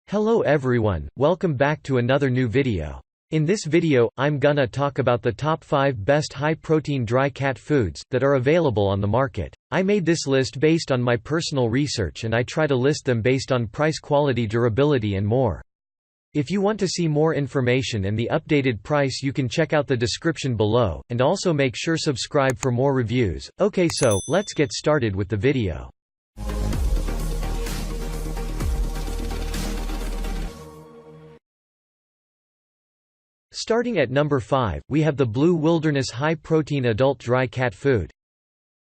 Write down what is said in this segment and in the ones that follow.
Hello everyone, welcome back to another new video. In this video, I'm gonna talk about the top 5 best high-protein dry cat foods that are available on the market. I made this list based on my personal research and I try to list them based on price, quality, durability and more. If you want to see more information and the updated price, you can check out the description below, and also make sure subscribe for more reviews. Okay, so let's get started with the video. Starting at number 5, we have the Blue Wilderness High-Protein Adult Dry Cat Food.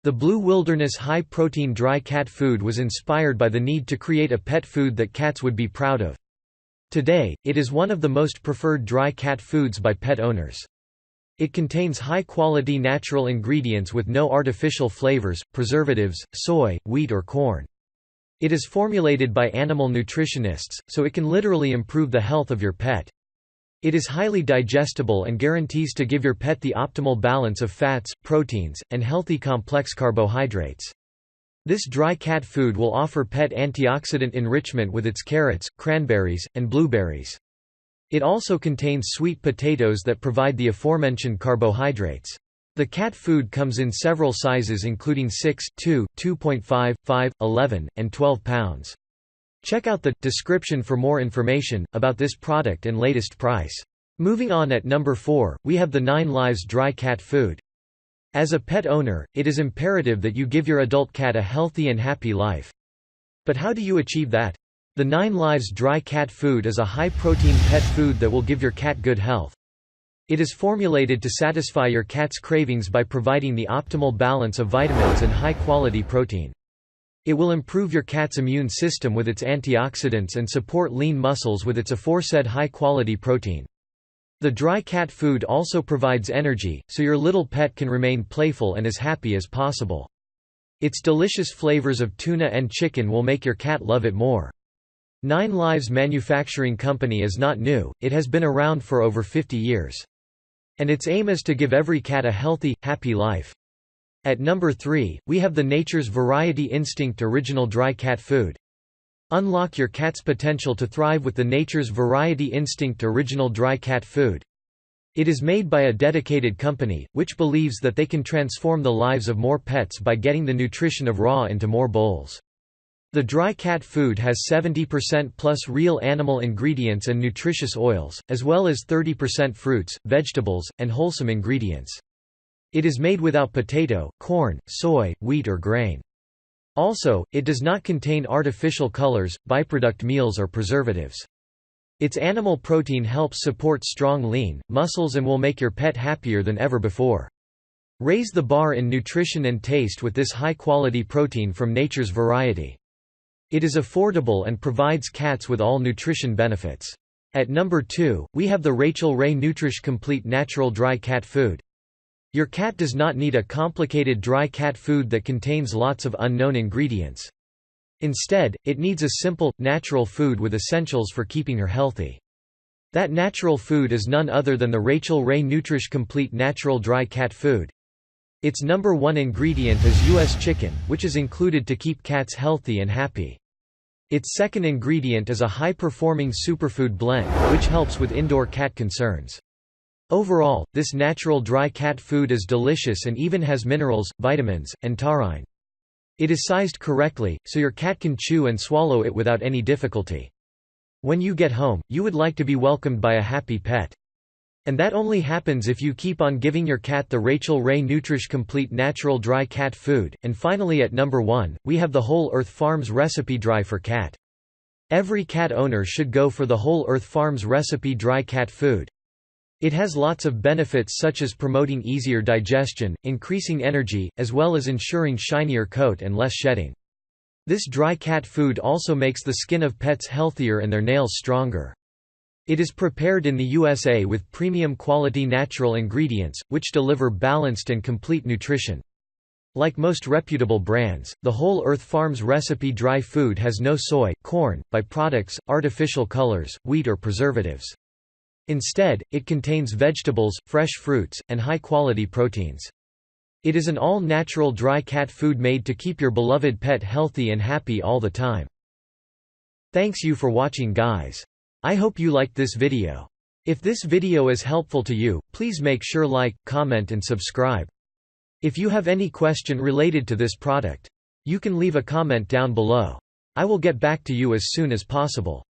The Blue Wilderness High-Protein Dry Cat Food was inspired by the need to create a pet food that cats would be proud of. Today, it is one of the most preferred dry cat foods by pet owners. It contains high-quality natural ingredients with no artificial flavors, preservatives, soy, wheat or corn. It is formulated by animal nutritionists, so it can literally improve the health of your pet. It is highly digestible and guarantees to give your pet the optimal balance of fats, proteins, and healthy complex carbohydrates. This dry cat food will offer pet antioxidant enrichment with its carrots, cranberries, and blueberries. It also contains sweet potatoes that provide the aforementioned carbohydrates. The cat food comes in several sizes including 6, 2, 2.5, 5, 11, and 12 pounds. Check out the description for more information about this product and latest price. Moving on, at number 4, we have the 9 Lives Dry Cat Food. As a pet owner, it is imperative that you give your adult cat a healthy and happy life. But how do you achieve that? The 9 Lives Dry Cat Food is a high-protein pet food that will give your cat good health. It is formulated to satisfy your cat's cravings by providing the optimal balance of vitamins and high-quality protein. It will improve your cat's immune system with its antioxidants and support lean muscles with its aforesaid high-quality protein. The dry cat food also provides energy, so your little pet can remain playful and as happy as possible. Its delicious flavors of tuna and chicken will make your cat love it more. 9 Lives Manufacturing Company is not new, it has been around for over 50 years. And its aim is to give every cat a healthy, happy life. At number 3, we have the Nature's Variety Instinct Original Dry Cat Food. Unlock your cat's potential to thrive with the Nature's Variety Instinct Original Dry Cat Food. It is made by a dedicated company, which believes that they can transform the lives of more pets by getting the nutrition of raw into more bowls. The dry cat food has 70% plus real animal ingredients and nutritious oils, as well as 30% fruits, vegetables, and wholesome ingredients. It is made without potato, corn, soy, wheat or grain. Also, it does not contain artificial colors, byproduct meals or preservatives. Its animal protein helps support strong lean muscles and will make your pet happier than ever before. Raise the bar in nutrition and taste with this high-quality protein from Nature's Variety. It is affordable and provides cats with all nutrition benefits. At number 2, we have the Rachael Nutrish Complete Natural Dry Cat Food. Your cat does not need a complicated dry cat food that contains lots of unknown ingredients. Instead, it needs a simple, natural food with essentials for keeping her healthy. That natural food is none other than the Rachael Nutrish Complete Natural Dry Cat Food. Its number 1 ingredient is U.S. chicken, which is included to keep cats healthy and happy. Its second ingredient is a high-performing superfood blend, which helps with indoor cat concerns. Overall, this natural dry cat food is delicious and even has minerals, vitamins, and taurine. It is sized correctly, so your cat can chew and swallow it without any difficulty. When you get home, you would like to be welcomed by a happy pet. And that only happens if you keep on giving your cat the Rachael Nutrish Complete Natural Dry Cat Food. And finally, at number 1, we have the Whole Earth Farms Recipe Dry for Cat. Every cat owner should go for the Whole Earth Farms Recipe Dry Cat Food. It has lots of benefits such as promoting easier digestion, increasing energy, as well as ensuring shinier coat and less shedding. This dry cat food also makes the skin of pets healthier and their nails stronger. It is prepared in the USA with premium quality natural ingredients, which deliver balanced and complete nutrition. Like most reputable brands, the Whole Earth Farms Recipe Dry Food has no soy, corn, byproducts, artificial colors, wheat or preservatives. Instead, it contains vegetables, fresh fruits, and high-quality proteins. It is an all-natural dry cat food made to keep your beloved pet healthy and happy all the time. Thanks you for watching, guys. I hope you liked this video. If this video is helpful to you, please make sure like, comment and subscribe. If you have any question related to this product, you can leave a comment down below. I will get back to you as soon as possible.